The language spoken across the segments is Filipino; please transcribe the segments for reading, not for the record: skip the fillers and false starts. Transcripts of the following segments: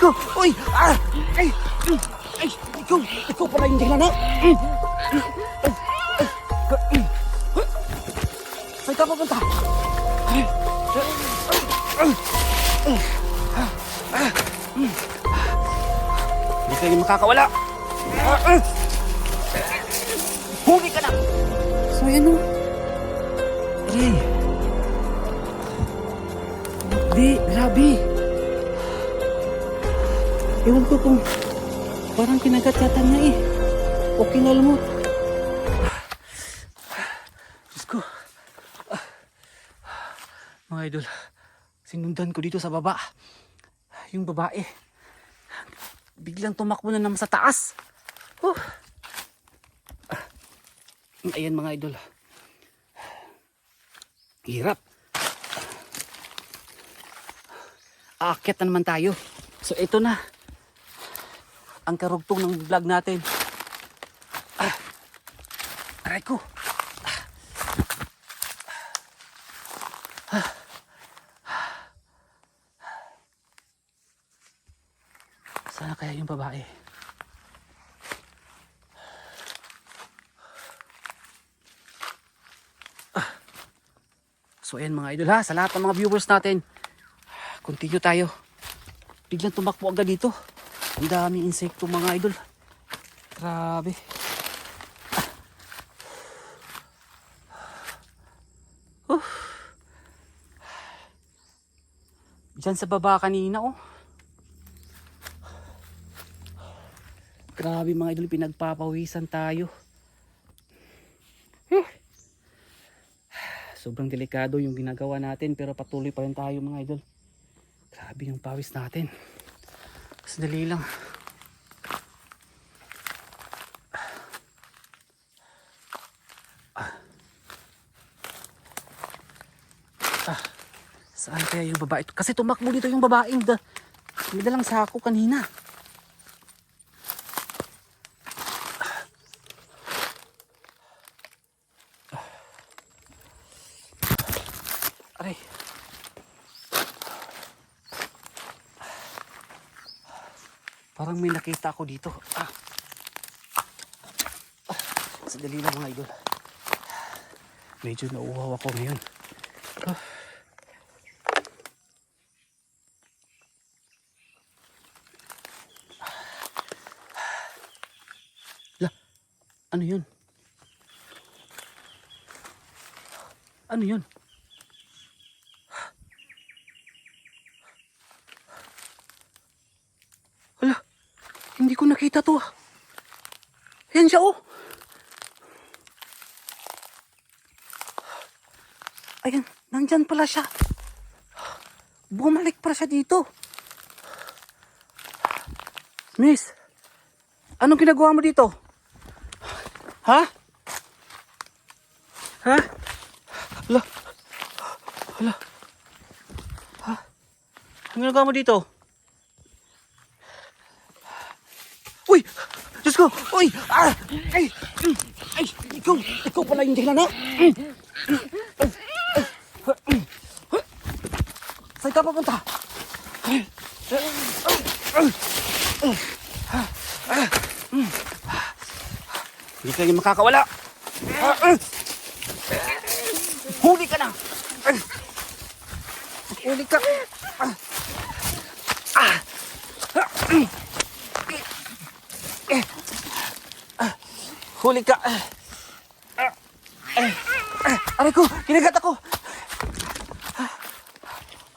ko! Uy! Ay! Ay! Ikaw pala yung dila na! Saan ka papunta? Hindi kayo makakawala! Huli ka na! So yan o. Aray. Di, grabe. Ewan ko kung parang kinagat yata niya eh. O kinalmot. Diyos ko. Mga idol, sinundan ko dito sa baba. Yung babae. Biglang tumakbo na naman sa taas. Ayan mga idol. Hirap. Aakyat na naman tayo. So ito na. Ang karugtong ng vlog natin. Aray ko. Sana kaya yung babae? So ayan mga idol ha, sa lahat ng mga viewers natin, continue tayo. Biglang tumakbo agad dito. Ang daming insekto mga idol. Grabe. Diyan sa baba kanina oh. Grabe mga idol, pinagpapawisan tayo. Sobrang delikado yung ginagawa natin pero patuloy pa rin tayo mga idol. Grabe yung pawis natin. Sandali lang. Saan kaya yung babae? Kasi tumakbo dito yung babaeng may dalang sako kanina. Aray. Parang may nakita ako dito. Sandali lang mga idol. Medyo nauuhaw ako ngayon. Ano yun? Ano yun? Hala, hindi ko nakita to. Yan siya oh. Ayan, nandyan pala siya. Bumalik pala siya dito. Miss, anong ginagawa mo dito? Ha? Ha? Hala. Hala. Ha? Anong ginagawa mo dito? Uy! Diyos ko! Uy! Ay! Ay! Ikaw pala yung dila na! Saan ka papunta? Hindi kayo makakawala! Huli ka na! Huli ka! Huli ka! Aray ko! Kinagat ako!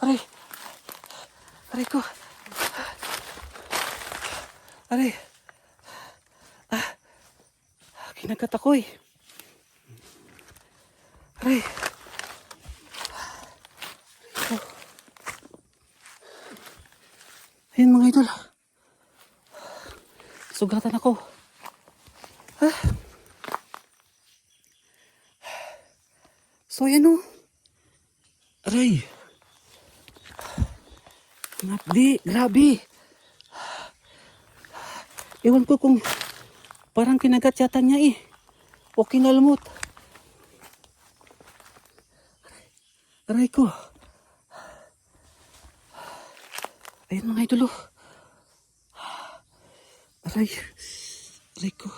Aray! Aray ko! Aray! Kinagat ako eh! Aray! Ayun mga idol. Sugatan ako. So yan o. Aray. Grabe. Ewan ko kung parang kinagat yata niya eh. O kinalmot. Aray ko. Ayun mga idol oh. Aray. Aray ko.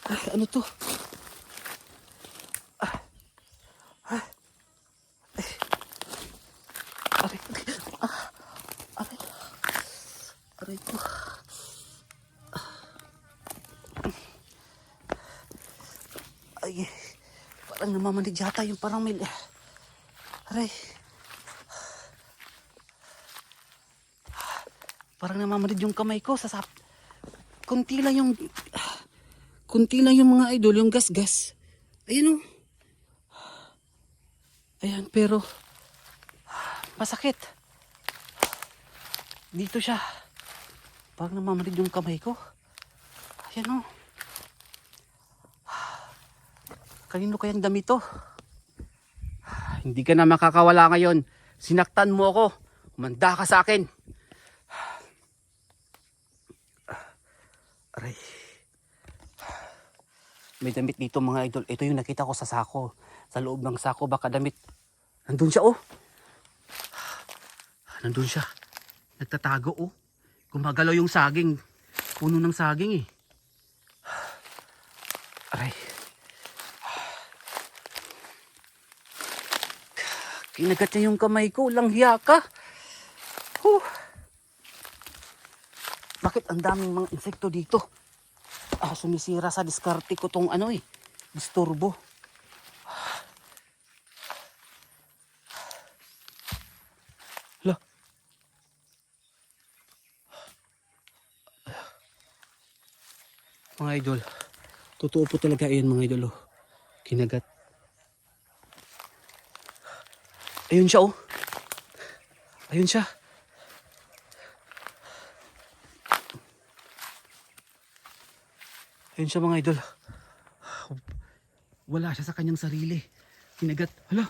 Ay, ano to? Aray. Aray. Aray ko. Ay, parang namamanid yata yung parang may... Aray. Parang namamanid yung kamay ko sa sap. Kunti lang yung... Kunti lang yung mga idol, yung gas-gas. Ayan o. Ayan, pero... Masakit. Dito siya. Parang namamanid yung kamay ko. Ayan o. Kanino kayang damit to? Hindi ka na makakawala ngayon. Sinaktan mo ako. Umanda ka sa akin. Aray. May damit dito mga idol. Ito yung nakita ko sa sako. Sa loob ng sako baka damit. Nandun siya oh. Nandun siya. Nagtatago oh. Gumagalaw yung saging. Puno ng saging eh. Aray. Kinagat niya yung kamay ko. Langhiya ka. Bakit ang daming mga insekto dito? Sumisira sa diskarte ko tong ano eh. Disturbo. Hala. Mga idol. Totoo po talaga yan mga idol. Oh. Kinagat. Ayun siya oh. Ayun siya. Ayun siya mga idol. Wala siya sa kanyang sarili. Kinagat. Hala.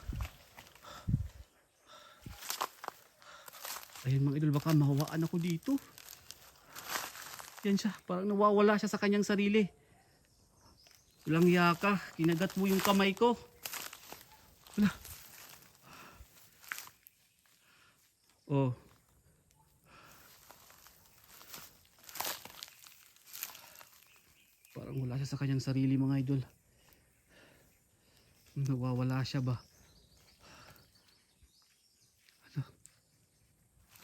Ayun mga idol, baka mahawaan ako dito. Yan siya. Parang nawawala siya sa kanyang sarili. Walang yaka. Kinagat mo yung kamay ko. Hala. Oh. Parang wala siya sa kanyang sarili mga idol. Nawawala siya ba?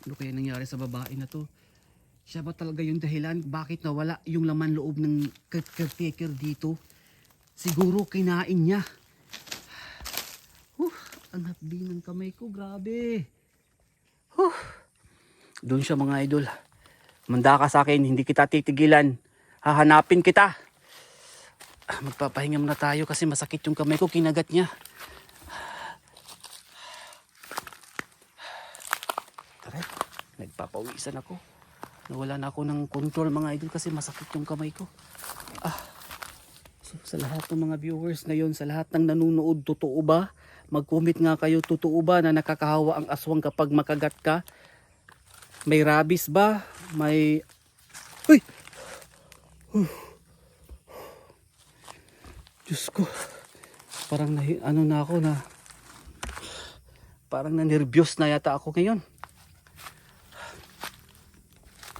Ano kaya nangyari sa babae na to? Siya ba talaga yung dahilan? Bakit nawala yung laman loob ng caretaker dito? Siguro kinain niya. Ang hapdi ng kamay ko. Grabe. Doon siya mga idol. Manda ka sa akin. Hindi kita titigilan. Hahanapin kita. Magpapahinga muna tayo kasi masakit yung kamay ko. Kinagat niya. Tara. Nagpapawisan ako. Nawala na ako ng control mga idol kasi masakit yung kamay ko. So, sa lahat ng mga viewers ngayon, sa lahat ng nanonood, totoo ba? Mag-comment nga kayo, totoo ba na nakakahawa ang aswang kapag makagat ka? May rabies ba? May... Uy! Diyos ko. Parang ano na ako na... Parang na-nervyos na yata ako ngayon.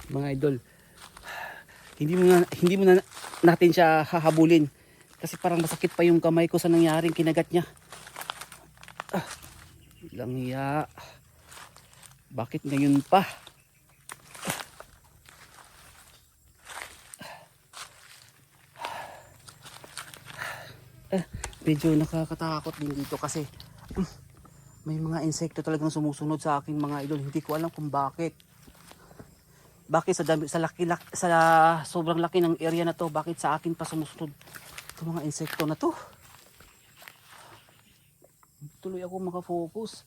Mga idol. Hindi mo na natin siya hahabulin. Kasi parang masakit pa yung kamay ko sa nangyaring kinagat niya. Langya. Bakit ngayon pa? Medyo nakakatakot din dito kasi may mga insekto talagang sumusunod sa akin mga idol. Hindi ko alam kung bakit. Bakit sa sobrang laki ng area na to, bakit sa akin pa sumusunod itong mga insekto na to? Tuloy ako makafocus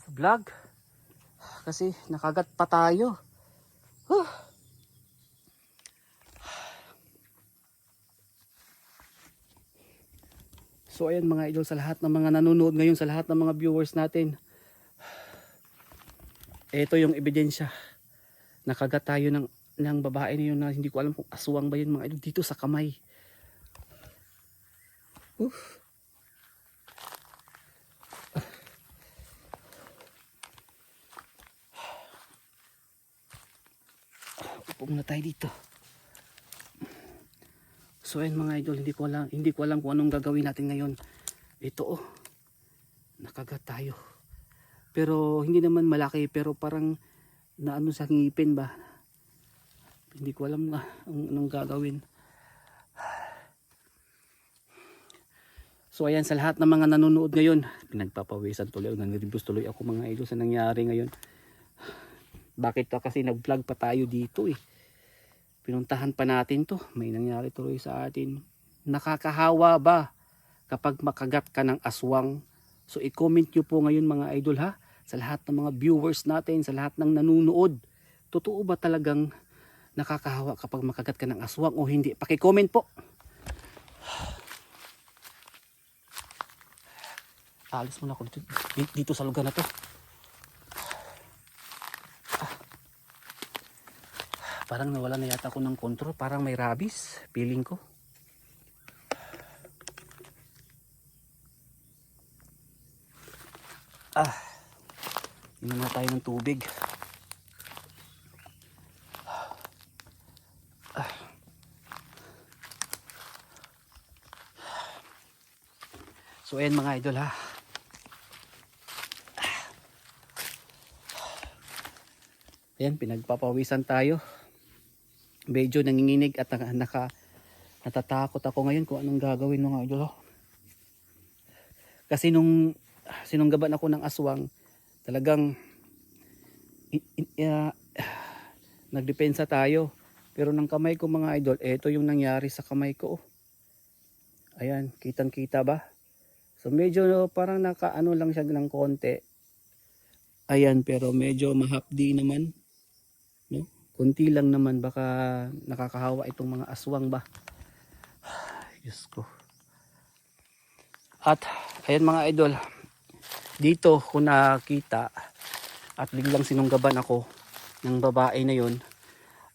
sa vlog kasi nakagat pa tayo. So ayan mga idol, sa lahat ng mga nanonood ngayon, sa lahat ng mga viewers natin, ito yung ebidensya. Nakagat tayo ng babae na yun na hindi ko alam kung aswang ba yun mga idol, dito sa kamay. Upo muna tayo dito. So ayun mga idol, hindi ko alam kung anong gagawin natin ngayon. Ito oh, nakagat tayo. Pero hindi naman malaki, pero parang naano sa ngipin ba. Hindi ko alam na anong gagawin. So ayan, sa lahat ng mga nanonood ngayon, pinagpapawisan tuloy, naniribus tuloy ako mga idol sa nangyari ngayon. Bakit kasi nag-vlog pa tayo dito eh. Pinuntahan pa natin to, may nangyari tuloy sa atin. Nakakahawa ba kapag makagat ka ng aswang? So i-comment nyo po ngayon mga idol ha, sa lahat ng mga viewers natin, sa lahat ng nanonood. Totoo ba talagang nakakahawa kapag makagat ka ng aswang o hindi? Paki-comment po. Alis muna ako dito sa lugar na to. Parang nawala na yata ako ng control. Parang may rabies. Feeling ko. Inom na tayo ng tubig. So ayan mga idol ha. Ayan, pinagpapawisan tayo. Medyo nanginginig at natatakot ako ngayon kung anong gagawin mga idol. Kasi nung sinunggaban ako ng aswang, talagang nagdepensa tayo. Pero ng kamay ko mga idol, eto yung nangyari sa kamay ko. Ayan, kitang kita ba? So medyo parang nakaano lang siya ng konti. Ayan, pero medyo mahapdi naman. No? Kunti lang naman, baka nakakahawa itong mga aswang ba. Diyos ko. At ayan mga idol, dito ko nakita at biglang sinunggaban ako ng babae na yon.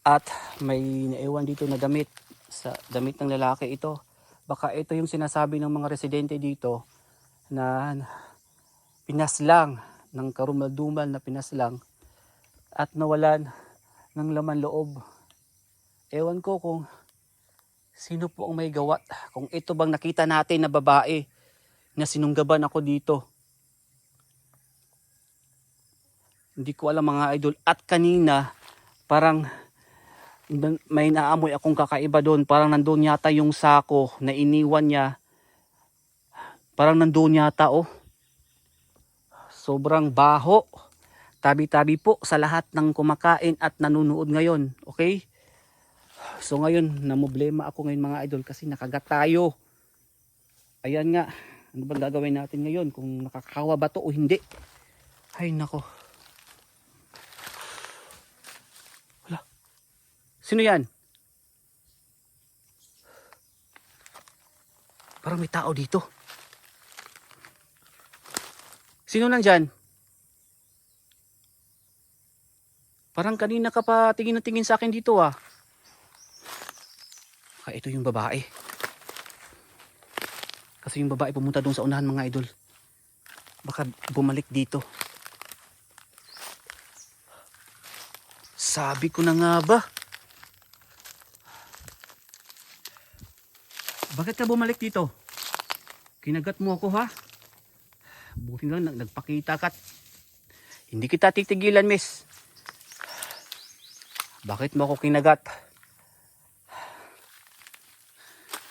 At may naiwan dito na damit, sa damit ng lalaki ito. Baka ito yung sinasabi ng mga residente dito na pinaslang, ng karumal-dumal na pinaslang at nawalan ng laman loob. Ewan ko kung sino po ang may gawa. Kung ito bang nakita natin na babae na sinunggaban ako dito. Hindi ko alam mga idol. At kanina parang may naamoy akong kakaiba doon. Parang nandun yata yung sako na iniwan niya. Parang nandun yata oh. Sobrang baho. Tabi-tabi po sa lahat ng kumakain at nanunood ngayon. Okay? So ngayon, namblema ako ngayon mga idol kasi nakagat tayo. Ayan nga. Ano bang gagawin natin ngayon? Kung nakakahawa ba to o hindi? Ay nako. Wala. Sino yan? Parang may tao dito. Sino nandyan? Parang kanina ka pa tingin na tingin sa akin dito ah. Ito yung babae. Kasi yung babae pumunta doon sa unahan mga idol. Baka bumalik dito. Sabi ko na nga ba? Bakit ka bumalik dito? Kinagat mo ako ha? Buti nga nagpakita ka. Hindi kita titigilan miss. Bakit mo ako kinagat?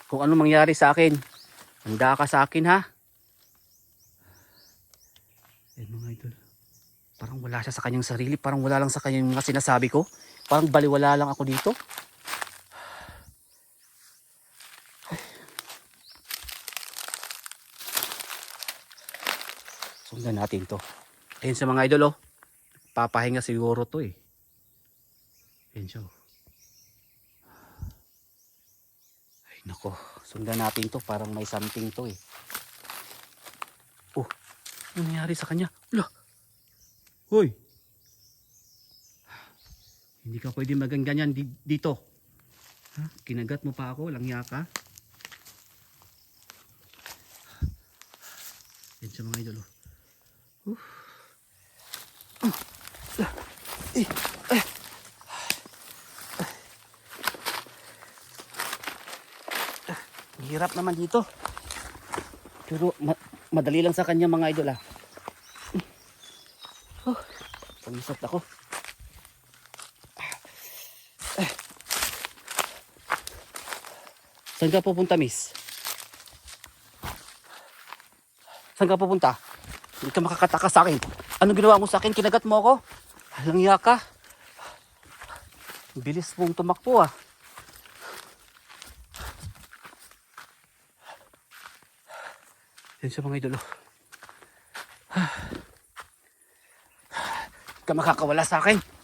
Kung ano mangyari sa akin, handa ka sa akin ha? Ayan mga idol. Parang wala siya sa kanyang sarili. Parang wala lang sa kanyang mga sinasabi ko. Parang baliwala lang ako dito. Sundan natin to. Ayan sa mga idol oh. Papahinga siguro to eh. Ayan siya oh. Ay nako. Sundan natin to. Parang may something to eh. Oh. Ano nangyari sa kanya? Wala. Hoy. Hindi ka pwede magangganyan dito. Ha? Kinagat mo pa ako. Langya ka. Ayan siya mga idol oh. Hirap naman dito. Pero madali lang sa kanya mga idol ah. Oh, pagisat ako. Saan ka pupunta, miss? Saan ka pupunta? Hindi ka makakatakas sa akin. Ano ginawa mo sa akin? Kinagat mo ako? Halangya ka. Bilis mong tumakbo ah. Yan siya mga idolo. Hindi ka makakawala sa akin.